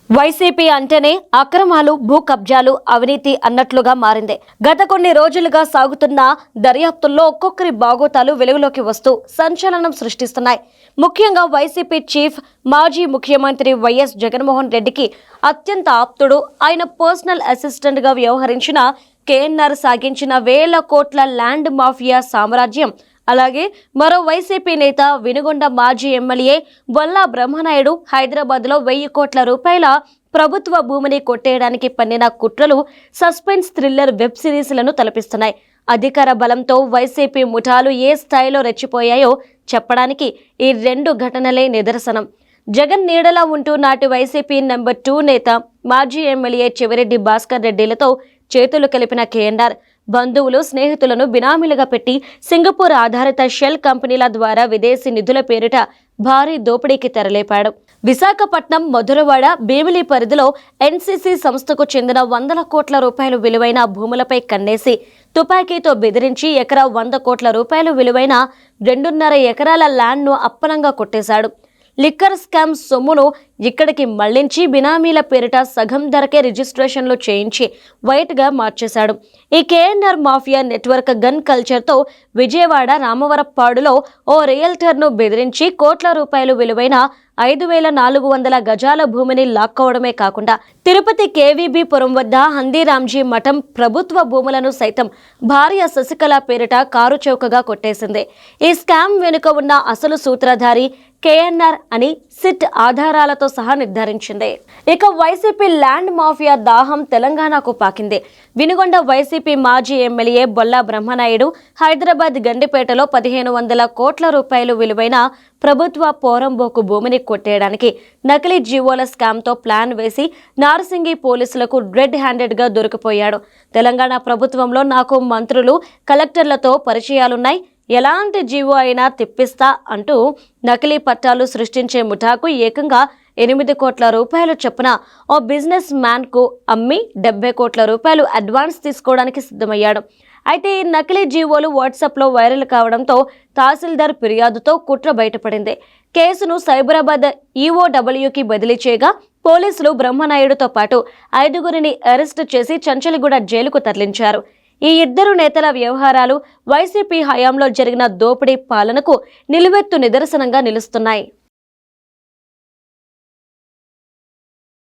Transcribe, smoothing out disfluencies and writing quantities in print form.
YCP అంటేనే అక్రమాలు, భూ కబ్జాలు, అవినీతి అన్నట్లుగా మారింది. గత కొన్ని రోజులుగా సాగుతున్న దర్యాప్తుల్లో ఒక్కొక్కరి బాగోతాలు వెలుగులోకి వస్తూ సంచలనం సృష్టిస్తున్నాయి. ముఖ్యంగా వైసీపీ చీఫ్, మాజీ ముఖ్యమంత్రి వైఎస్ జగన్మోహన్ రెడ్డికి అత్యంత ఆప్తుడు, ఆయన పర్సనల్ అసిస్టెంట్ గా వ్యవహరించిన కేఎన్ఆర్ సాగించిన వేల కోట్ల ల్యాండ్ మాఫియా సామ్రాజ్యం, అలాగే మరో వైసీపీ నేత వినుగొండ మాజీ ఎమ్మెల్యే బొల్లా బ్రహ్మనాయుడు హైదరాబాద్లో 1000 కోట్ల రూపాయల ప్రభుత్వ భూమిని కొట్టేయడానికి పన్నిన కుట్రలు సస్పెన్స్ థ్రిల్లర్ వెబ్ సిరీస్లను తలపిస్తున్నాయి. అధికార బలంతో వైసీపీ ముఠాలు ఏ స్థాయిలో రెచ్చిపోయాయో చెప్పడానికి ఈ రెండు ఘటనలే నిదర్శనం. జగన్ నీడలా ఉంటూ నాటి వైసీపీ నెంబర్ 2 నేత మాజీ ఎమ్మెల్యే చెవిరెడ్డి భాస్కర్ రెడ్డిలతో చేతులు కలిపిన కేఎన్ఆర్ బంధువులు, స్నేహితులను బినామీలుగా పెట్టి సింగపూర్ ఆధారిత షెల్ కంపెనీల ద్వారా విదేశీ నిధుల పేరిట భారీ దోపిడీకి తెరలేపాడు. విశాఖపట్నం, మధురవాడ, భీమిలి పరిధిలో ఎన్సీసీ సంస్థకు చెందిన 100 కోట్ల రూపాయలు విలువైన భూములపై కన్నేసి తుపాకీతో బెదిరించి ఎకరా 100 కోట్ల రూపాయలు విలువైన 2.5 ఎకరాల ల్యాండ్ను అప్పనంగా కొట్టేశాడు. లిక్కర్ స్కామ్ సొమ్మును ఇక్కడికి మళ్లించి బినామీల పేరిట సగం ధరకే రిజిస్ట్రేషన్లు చేయించి వైట్గా మార్చేశాడు. ఈ కేఎన్ఆర్ మాఫియా నెట్వర్క్ గన్ కల్చర్తో విజయవాడ రామవరప్పాడులో ఓ రియల్టర్ను బెదిరించి కోట్ల రూపాయలు విలువైన 5400 గజాల భూమిని లాక్కోవడమే కాకుండా తిరుపతి కేవీబీ పురం వద్ద హందీరాంజీ మఠం ప్రభుత్వ భూములను సైతం భార్య శశికళ పేరిట కారు చౌకగా కొట్టేసింది. ఈ స్కామ్ వెనుక ఉన్న అసలు సూత్రధారి కేఎన్ఆర్ అని సిట్ ఆధారాలతో సహా నిర్ధారించింది. ఇక వైసీపీ ల్యాండ్ మాఫియా దాహం తెలంగాణకు పాకింది. వినుగొండ వైసీపీ మాజీ ఎమ్మెల్యే బొల్లా బ్రహ్మనాయుడు హైదరాబాద్ గండిపేటలో 1500 కోట్ల రూపాయలు విలువైన ప్రభుత్వ పోరంబోకు భూమిని కొట్టేయడానికి నకిలీ జీవోల స్కామ్తో ప్లాన్ వేసి నార్సింగి పోలీసులకు రెడ్ హ్యాండెడ్గా దొరికిపోయాడు. తెలంగాణ ప్రభుత్వంలో నాకు మంత్రులు, కలెక్టర్లతో పరిచయాలున్నాయి, ఎలాంటి జీవో అయినా తిప్పిస్తా అంటూ నకిలీ పట్టాలు సృష్టించే ముఠాకు ఏకంగా 8 కోట్ల రూపాయలు చొప్పున ఓ బిజినెస్ మ్యాన్కు అమ్మి 70 కోట్ల రూపాయలు అడ్వాన్స్ తీసుకోవడానికి సిద్ధమయ్యాడు. అయితే ఈ నకిలీ జీవోలు వాట్సాప్లో వైరల్ కావడంతో తహసీల్దార్ ఫిర్యాదుతో కుట్ర బయటపడింది. కేసును సైబరాబాద్ ఈఓడబ్ల్యూకి బదిలీ చేయగా పోలీసులు బ్రహ్మనాయుడుతో పాటు 5గురిని అరెస్టు చేసి చంచల్గూడ జైలుకు తరలించారు. ఈ ఇద్దరు నేతల వ్యవహారాలు వైసీపీ హయాంలో జరిగిన దోపిడీ పాలనకు నిలువెత్తు నిదర్శనంగా నిలుస్తున్నాయి.